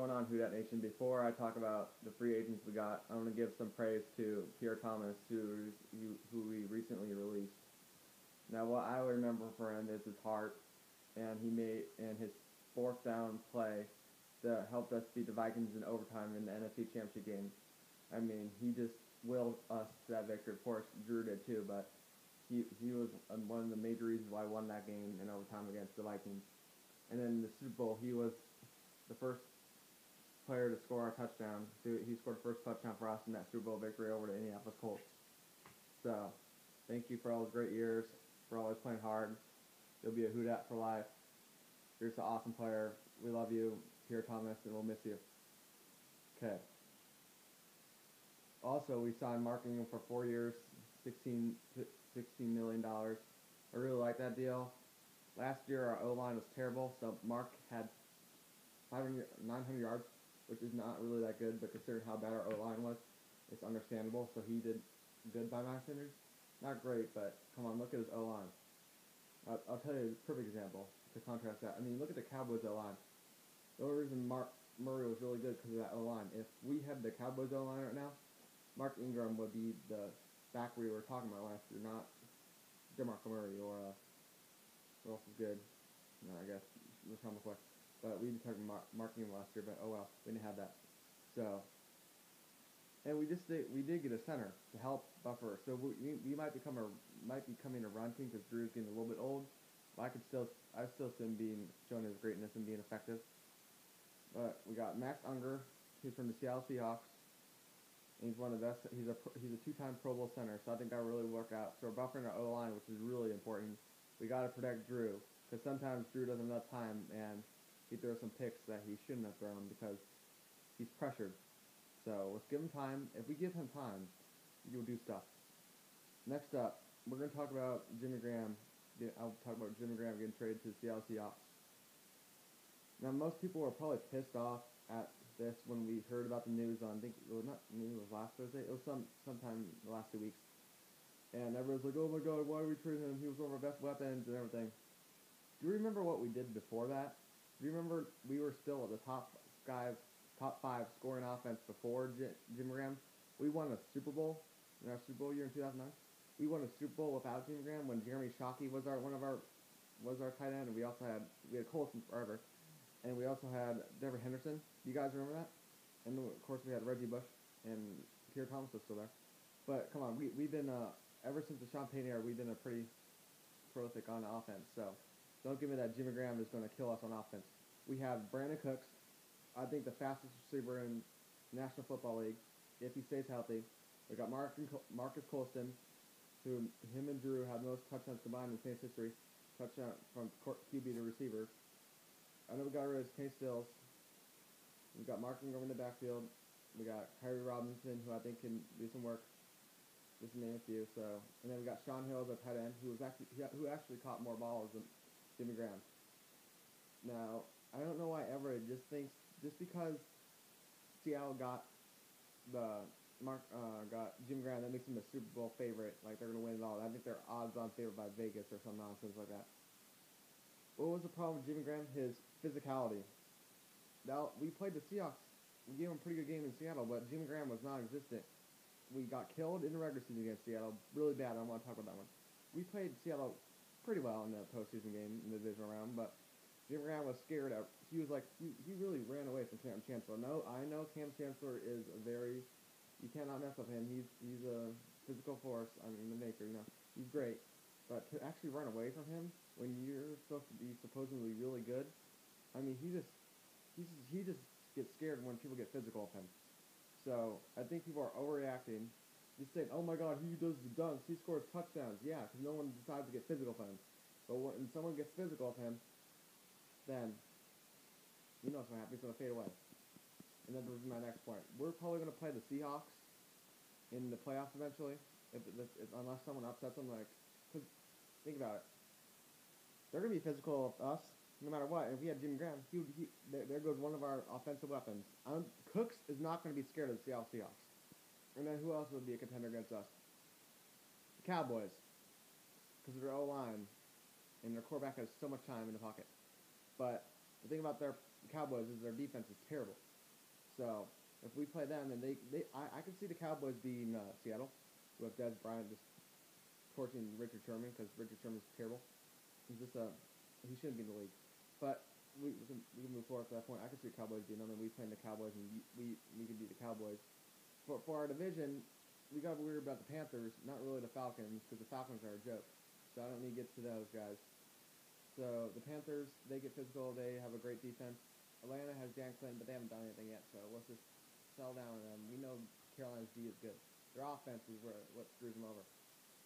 going on, Who Dat Nation? Before I talk about the free agents we got, I want to give some praise to Pierre Thomas, who we recently released. Now, what I remember for him is his heart, and his fourth down play that helped us beat the Vikings in overtime in the NFC Championship game. I mean, he just willed us to that victory. Of course, Drew did too, but he was one of the major reasons why I won that game in overtime against the Vikings. And then in the Super Bowl, he was the first player to score a touchdown. So he scored the first touchdown for us in that Super Bowl victory over the Indianapolis Colts. So, thank you for all those great years, for always playing hard. You'll be a Who Dat for life. You're just an awesome player. We love you, Pierre Thomas, and we'll miss you. Okay. Also, we signed Mark Ingram for 4 years, $16 million. I really like that deal. Last year, our O-line was terrible, so Mark had 900 yards, which is not really that good, but considering how bad our O-line was, it's understandable. So he did good by my standards. Not great, but come on, look at his O-line. I'll tell you a perfect example to contrast that. I mean, look at the Cowboys O-line. The only reason Mark Murray was really good because of that O-line. If we had the Cowboys O-line right now, Mark Ingram would be the back we were talking about last year, not DeMarco Murray or who else is good? No, I guess LeSean McCoy. But we did talk about Mark Ingram last year, but oh well, we didn't have that. So, and we did get a center to help buffer. So we might be coming a run team because Drew's getting a little bit old. But I still see him showing his greatness and being effective. But we got Max Unger, who's from the Seattle Seahawks. And he's one of the best. He's a two-time Pro Bowl center, so I think that will really work out. So we're buffering our O-line, which is really important. We got to protect Drew because sometimes Drew doesn't have enough time and he throws some picks that he shouldn't have thrown because he's pressured. So let's give him time. If we give him time, he'll do stuff. Next up, we're going to talk about Jimmy Graham. I'll talk about Jimmy Graham getting traded to the Seattle Seahawks. Now, most people were probably pissed off at this when we heard about the news on, I think, well, not maybe it was last Thursday. It was sometime in the last 2 weeks. And everyone's like, oh my god, why are we trading him? He was one of our best weapons and everything. Do you remember what we did before that? Do you remember we were still at the top 5 scoring offense before Jimmy Graham? We won a Super Bowl in our Super Bowl year in 2009. We won a Super Bowl without Jimmy Graham when Jeremy Shockey was our tight end, and we had Colson forever, and we also had Deborah Henderson. Do you guys remember that? And of course we had Reggie Bush and Pierre Thomas was still there. But come on, we've been ever since the Sean Payton era, we've been a pretty prolific on offense. So don't give me that Jimmy Graham is going to kill us on offense. We have Brandon Cooks, I think the fastest receiver in National Football League, if he stays healthy. We got Marcus Colston, who him and Drew have the most touchdowns combined in Saints history, touchdown from QB to receiver. I know we got rid of Kenny Stills. We got Mark Ingram in the backfield. We got Kyrie Robinson, who I think can do some work. Just to name a few. So, and then we got Sean Hill as our tight end, who actually caught more balls than Jimmy Graham. Now, I don't know why Everett just thinks just because Seattle got Jimmy Graham, that makes him a Super Bowl favorite. Like they're gonna win it all. I think they're odds-on favorite by Vegas or some nonsense like that. What was the problem with Jimmy Graham? His physicality. Now we played the Seahawks. We gave him a pretty good game in Seattle, but Jimmy Graham was non-existent. We got killed in the regular season against Seattle. Really bad. I don't want to talk about that one. We played Seattle pretty well in the postseason game in the divisional round, but Jimmy Graham was scared. He was like, he really ran away from Cam Chancellor. No, I know Cam Chancellor is you cannot mess with him. He's a physical force. I mean, the maker, he's great. But to actually run away from him when you're supposed to be supposedly really good, I mean, he just gets scared when people get physical with him. So, I think people are overreacting. Just saying, oh my god, he does the dunks, he scores touchdowns. Yeah, because no one decides to get physical with him. But when someone gets physical with him, then you know what's going to happen. He's going to fade away. And that brings me to my next point. We're probably going to play the Seahawks in the playoffs eventually, unless someone upsets them. Because think about it. They're going to be physical with us no matter what. And if we had Jimmy Graham, there goes one of our offensive weapons. Cooks is not going to be scared of the Seattle Seahawks. And then who else would be a contender against us? The Cowboys. Because of their O-line. And their quarterback has so much time in the pocket. But the thing about their the Cowboys is their defense is terrible. So if we play them, and I can see the Cowboys beating Seattle with Dez Bryant just torching Richard Sherman because Richard Sherman's terrible. He's just he shouldn't be in the league. But we can move forward to that point. I can see the Cowboys beating them, and we playing the Cowboys, and we can beat the Cowboys. For our division, we got to worry about the Panthers, not really the Falcons, because the Falcons are a joke. So I don't need to get to those guys. So the Panthers, they get physical. They have a great defense. Atlanta has Dan Clinton, but they haven't done anything yet. So let's just settle down on them. We know Carolina's D is good. Their offense is what screws them over.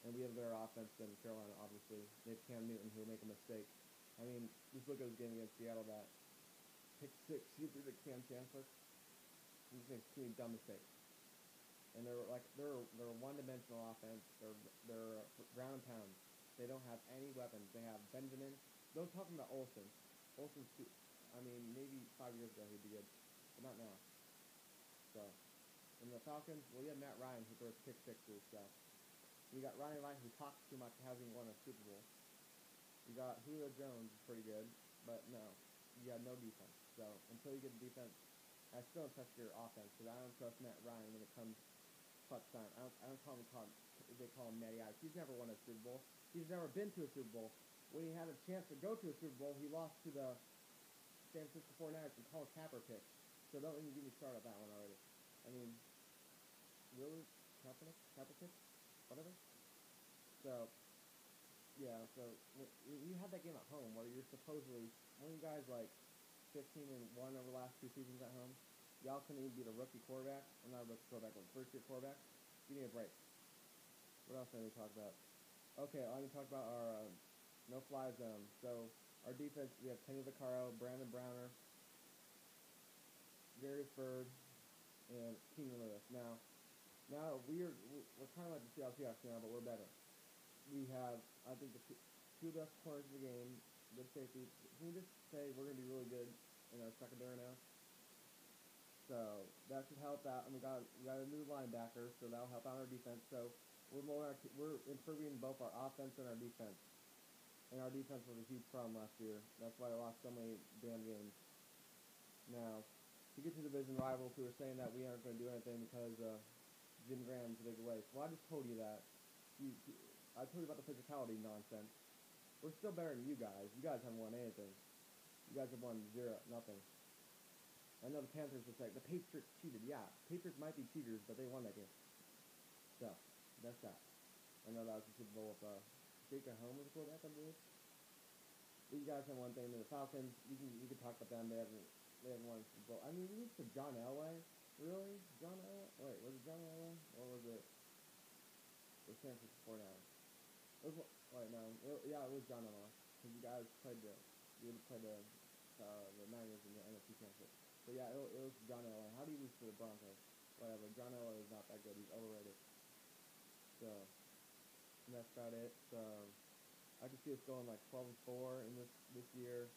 And we have better offense than Carolina, obviously. They have Cam Newton, who'll make a mistake. I mean, just look at his game against Seattle, that pick six, he threw to Cam Chancellor. He just makes too many dumb mistakes. And they're a one-dimensional offense. They're ground and pound. They don't have any weapons. They have Benjamin. Don't talk about Olsen. Olsen's too. I mean, maybe 5 years ago he'd be good, but not now. So, and the Falcons, well, you have Matt Ryan who throws pick sixes. So, you got Ryan Ryan who talks too much, hasn't won a Super Bowl. You got Julio Jones, pretty good, but no, you got no defense. So until you get the defense, I still don't trust your offense because I don't trust Matt Ryan when it comes clutch time. I don't call him they call him Matty Ice. He's never won a Super Bowl. He's never been to a Super Bowl. When he had a chance to go to a Super Bowl, he lost to the San Francisco 49ers and Colin Kaepernick. So don't even get me started on that one already. I mean, really? Kaepernick? Whatever? So, yeah, so you had that game at home where you're supposedly, one of you guys like 15-1 over the last 2 seasons at home. Y'all couldn't even beat a rookie quarterback. Or not a rookie quarterback, but first-year quarterback. Give me a break. What else do I need to talk about? Okay, I need to talk about our no-fly zone. So, our defense, we have Kenny Vaccaro, Brandon Browner, Darius Byrd, and Keenan Lewis. Now we're kind of like the Seattle Seahawks now, but we're better. We have, I think, the two best corners of the game, good safety. Can we just say we're going to be really good in our secondary now? So that should help out, and we got a new linebacker, so that'll help out our defense. So we're improving both our offense and our defense. And our defense was a huge problem last year. That's why I lost so many damn games. Now, to get to division rivals who are saying that we aren't going to do anything because Jim Graham's a big waste. Well, I just told you that. I told you about the physicality nonsense. We're still better than you guys. You guys haven't won anything. You guys have won nothing. I know the Panthers just like, the Patriots cheated. Yeah, Patriots might be cheaters, but they won that game. So, that's that. I know that was the Super Bowl with Jake Holmes was the quarterback, I believe. But you guys have one thing. The Falcons, you can talk about them. They haven't won a Super Bowl. I mean, you lose to John Elway. Really? John Elway? Wait, was it John Elway? Or was it the San Francisco 49ers? It was John Elway. Because you guys played the Niners in the NFC Championship. But yeah, it was John Elway. How do you lose to the Broncos? Whatever. John Elway is not that good. He's overrated. So, and that's about it. So, I can see us going like 12-4 in this year.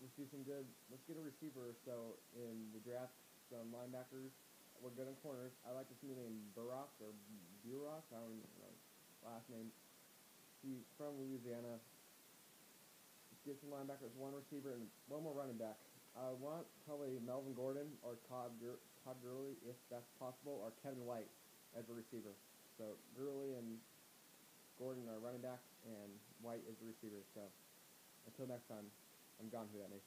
Let's do some good. Let's get a receiver. So in the draft, some linebackers. We're good on corners. I like to see the name Burrock or Burock. I don't know last name. He's from Louisiana. Get some linebackers, one receiver, and one more running back. I want probably Melvin Gordon or Todd Gurley, if that's possible, or Kevin White as a receiver. So Gurley and Gordon are running back, and White is the receiver. So until next time, I'm gone for that nation.